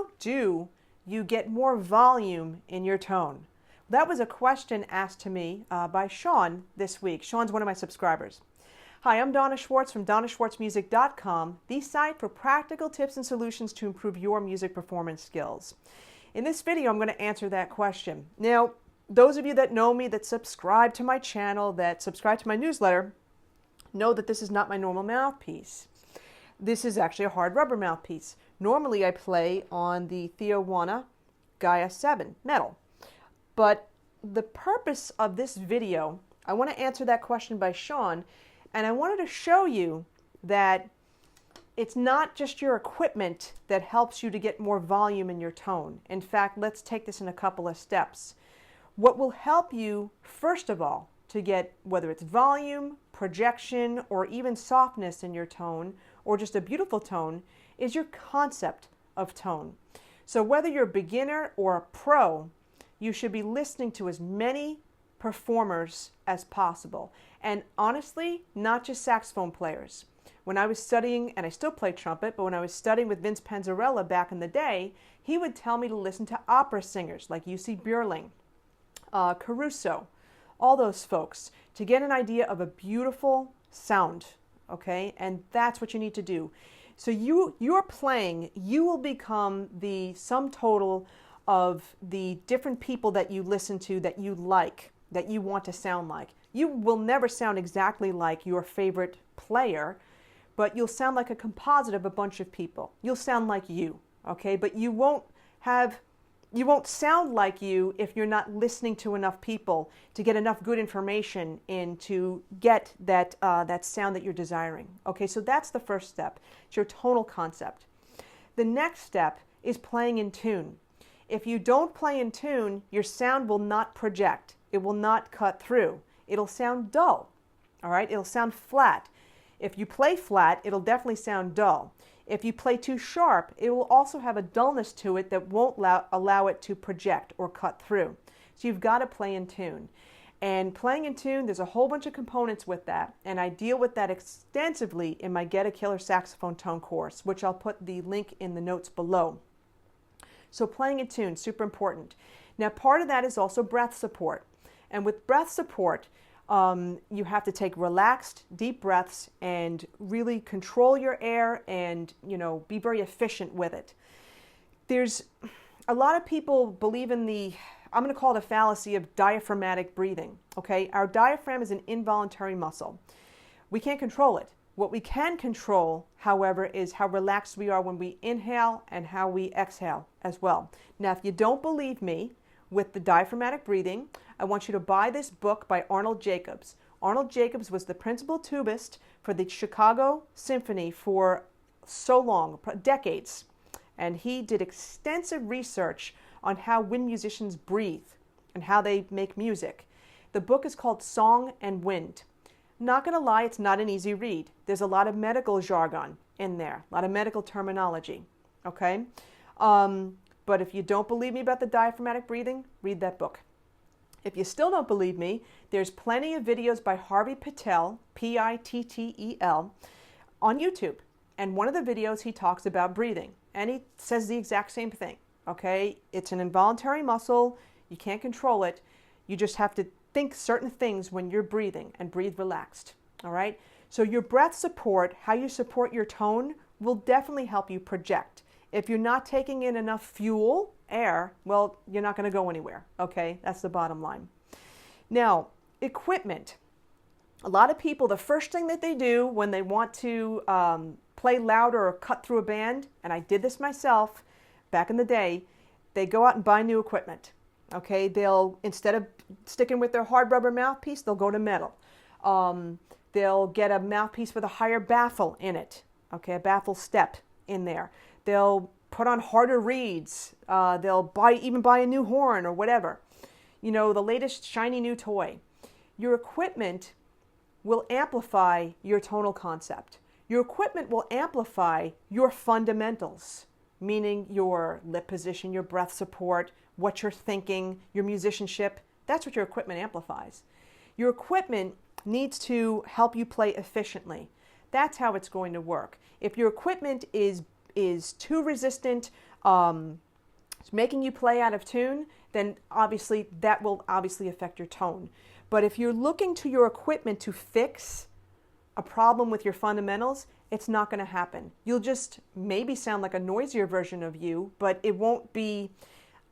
how do you get more volume in your tone? That was a question asked to me by Sean this week. Sean's one of my subscribers. Hi, I'm Donna Schwartz from DonnaSchwartzMusic.com, the site for practical tips and solutions to improve your music performance skills. In this video, I'm going to answer that question. Now, those of you that know me, that subscribe to my channel, that subscribe to my newsletter, know that this is not my normal mouthpiece. This is actually a hard rubber mouthpiece. Normally, I play on the Theo Wanne Gaia 7 metal. But the purpose of this video, I want to answer that question by Sean, and I wanted to show you that it's not just your equipment that helps you to get more volume in your tone. In fact, let's take this in a couple of steps. What will help you, first of all, to get whether it's volume, projection, or even softness in your tone, or just a beautiful tone, is your concept of tone. So whether you're a beginner or a pro, you should be listening to as many performers as possible. And honestly, not just saxophone players. When I was studying, and I still play trumpet, but when I was studying with Vince Panzarella back in the day, he would tell me to listen to opera singers like U.C. Björling, Caruso, all those folks, to get an idea of a beautiful sound, okay? And that's what you need to do. So you're playing, you will become the sum total of the different people that you listen to, that you like, that you want to sound like. You will never sound exactly like your favorite player, but you'll sound like a composite of a bunch of people. You'll sound like you, okay? But you won't sound like you if you're not listening to enough people to get enough good information in to get that, that sound that you're desiring. Okay, so that's the first step. It's your tonal concept. The next step is playing in tune. If you don't play in tune, your sound will not project. It will not cut through. It'll sound dull, all right? It'll sound flat. If you play flat, it'll definitely sound dull. If you play too sharp, it will also have a dullness to it that won't allow it to project or cut through. So you've got to play in tune. And playing in tune, there's a whole bunch of components with that, and I deal with that extensively in my Get a Killer Saxophone Tone course, which I'll put the link in the notes below. So playing in tune, super important. Now part of that is also breath support. And with breath support, you have to take relaxed, deep breaths and really control your air and, be very efficient with it. There's a lot of people believe in I'm going to call it a fallacy of diaphragmatic breathing, okay? Our diaphragm is an involuntary muscle. We can't control it. What we can control, however, is how relaxed we are when we inhale and how we exhale as well. Now, if you don't believe me with the diaphragmatic breathing, I want you to buy this book by Arnold Jacobs. Arnold Jacobs was the principal tubist for the Chicago Symphony for so long, decades. And he did extensive research on how wind musicians breathe and how they make music. The book is called Song and Wind. Not going to lie, it's not an easy read. There's a lot of medical jargon in there, a lot of medical terminology, okay? But if you don't believe me about the diaphragmatic breathing, read that book. If you still don't believe me, there's plenty of videos by Harvey Pittel, P-I-T-T-E-L, on YouTube. And one of the videos he talks about breathing. And he says the exact same thing, okay? It's an involuntary muscle. You can't control it. You just have to think certain things when you're breathing and breathe relaxed, all right? So your breath support, how you support your tone, will definitely help you project. If you're not taking in enough fuel, air, well, you're not going to go anywhere, okay? That's the bottom line. Now, equipment. A lot of people, the first thing that they do when they want to play louder or cut through a band, and I did this myself back in the day, they go out and buy new equipment, okay? They'll, instead of sticking with their hard rubber mouthpiece, they'll go to metal. They'll get a mouthpiece with a higher baffle in it, okay? A baffle step in there. They'll put on harder reeds. They'll even buy a new horn or whatever. The latest shiny new toy. Your equipment will amplify your tonal concept. Your equipment will amplify your fundamentals, meaning your lip position, your breath support, what you're thinking, your musicianship. That's what your equipment amplifies. Your equipment needs to help you play efficiently. That's how it's going to work. If your equipment is too resistant, it's making you play out of tune, then obviously that will obviously affect your tone. But if you're looking to your equipment to fix a problem with your fundamentals, it's not going to happen. You'll just maybe sound like a noisier version of you, but it won't be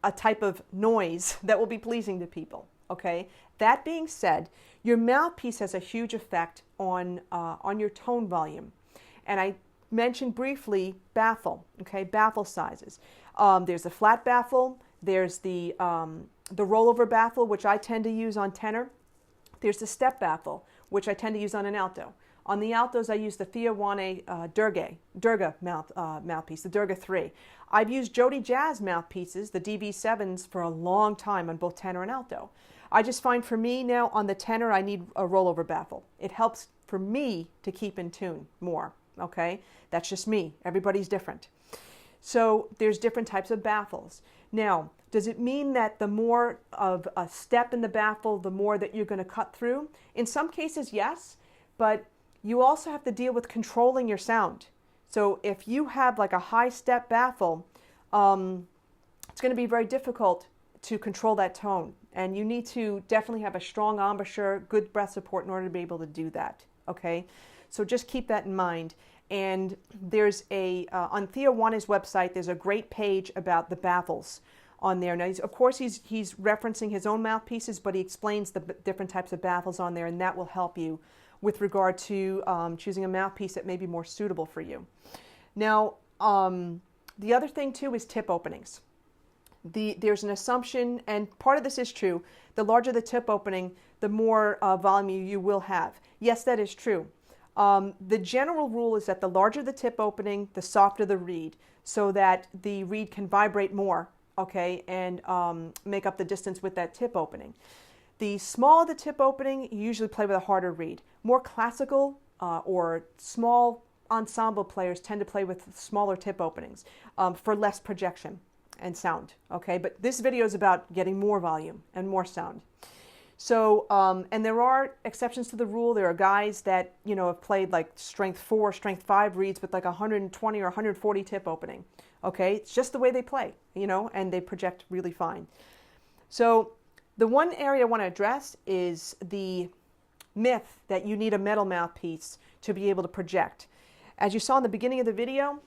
a type of noise that will be pleasing to people, okay? That being said, your mouthpiece has a huge effect on your tone volume. And I mentioned briefly baffle, okay, baffle sizes. There's the flat baffle, there's the rollover baffle, which I tend to use on tenor. There's the step baffle, which I tend to use on an alto. On the altos, I use the Theo Wanne Durga mouthpiece, the Durga 3. I've used Jody Jazz mouthpieces, the DV7s, for a long time on both tenor and alto. I just find for me now on the tenor, I need a rollover baffle. It helps for me to keep in tune more, okay? That's just me. Everybody's different. So there's different types of baffles. Now, does it mean that the more of a step in the baffle, the more that you're going to cut through? In some cases, yes, but you also have to deal with controlling your sound. So if you have like a high step baffle, it's going to be very difficult to control that tone. And you need to definitely have a strong embouchure, good breath support in order to be able to do that, okay? So just keep that in mind. And there's on Theo Wanne's website, there's a great page about the baffles on there. Now, of course, he's referencing his own mouthpieces, but he explains the different types of baffles on there, and that will help you with regard to choosing a mouthpiece that may be more suitable for you. Now, the other thing too is tip openings. There's an assumption, and part of this is true, the larger the tip opening, the more volume you will have. Yes, that is true. The general rule is that the larger the tip opening, the softer the reed, so that the reed can vibrate more, okay, and make up the distance with that tip opening. The smaller the tip opening, you usually play with a harder reed. More classical or small ensemble players tend to play with smaller tip openings for less projection and sound, okay? But this video is about getting more volume and more sound. So, and there are exceptions to the rule. There are guys that, you know, have played like strength 4, strength 5 reeds with like 120 or 140 tip opening, okay? It's just the way they play, you know, and they project really fine. So the one area I want to address is the myth that you need a metal mouthpiece to be able to project. As you saw in the beginning of the video,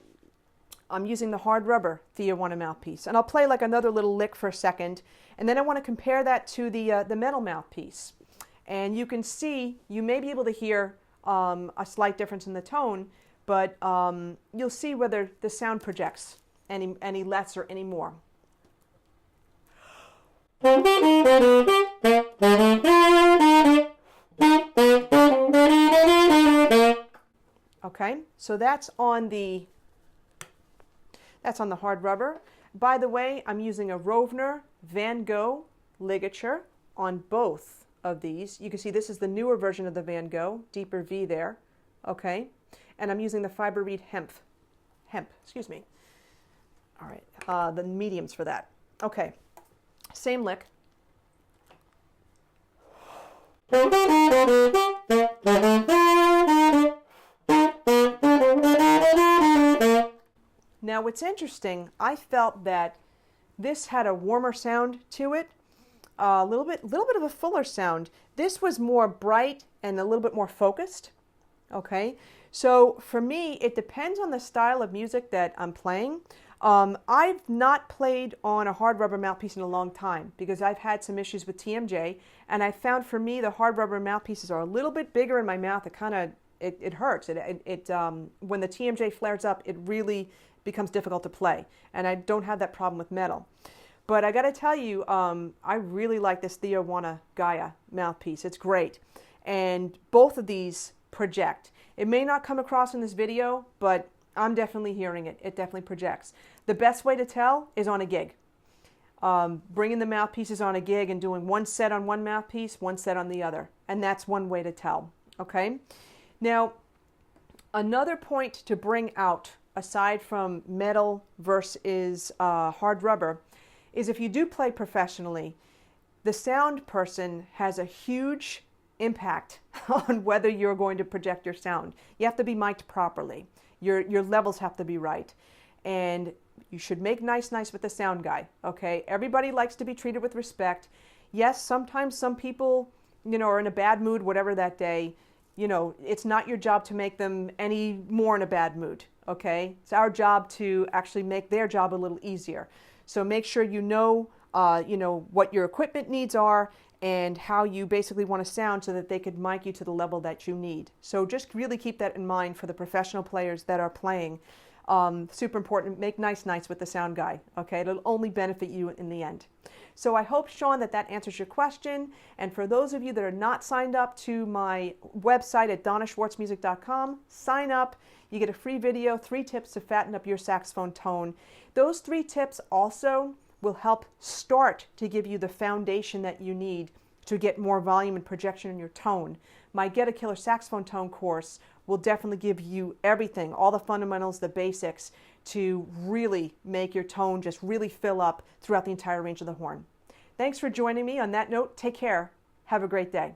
I'm using the hard rubber Theo Wanne mouthpiece, and I'll play like another little lick for a second, and then I want to compare that to the metal mouthpiece. And you can see, you may be able to hear a slight difference in the tone, but you'll see whether the sound projects any less or any more. Okay, so that's on the hard rubber. By the way, I'm using a Rovner Van Gogh ligature on both of these. You can see this is the newer version of the Van Gogh, deeper V there, okay? And I'm using the Fiberreed hemp, excuse me. All right, the mediums for that. Okay, same lick. Now what's interesting, I felt that this had a warmer sound to it, a little bit of a fuller sound. This was more bright and a little bit more focused, okay? So for me, it depends on the style of music that I'm playing. I've not played on a hard rubber mouthpiece in a long time because I've had some issues with TMJ, and I found for me the hard rubber mouthpieces are a little bit bigger in my mouth. It hurts. When the TMJ flares up, it really becomes difficult to play, and I don't have that problem with metal. But I got to tell you, I really like this Theo Wanne Gaia mouthpiece. It's great, and both of these project. It may not come across in this video, but I'm definitely hearing it. It definitely projects. The best way to tell is on a gig. Bringing the mouthpieces on a gig and doing one set on one mouthpiece, one set on the other, and that's one way to tell. Okay. Now, another point to bring out, aside from metal versus hard rubber, is if you do play professionally, the sound person has a huge impact on whether you're going to project your sound. You have to be mic'd properly. Your levels have to be right. And You should make nice with the sound guy, okay? Everybody likes to be treated with respect. Yes, sometimes some people, are in a bad mood, whatever that day. It's not your job to make them any more in a bad mood, okay? It's our job to actually make their job a little easier. So make sure you know what your equipment needs are and how you basically want to sound so that they could mic you to the level that you need. So just really keep that in mind for the professional players that are playing. Super important, make nice with the sound guy, okay? It'll only benefit you in the end. So I hope, Sean, that answers your question. And for those of you that are not signed up to my website at donnaschwartzmusic.com, sign up. You get a free video, 3 tips to fatten up your saxophone tone. Those 3 tips also will help start to give you the foundation that you need to get more volume and projection in your tone. My Get a Killer Saxophone Tone course will definitely give you everything, all the fundamentals, the basics, to really make your tone just really fill up throughout the entire range of the horn. Thanks for joining me. On that note, take care. Have a great day.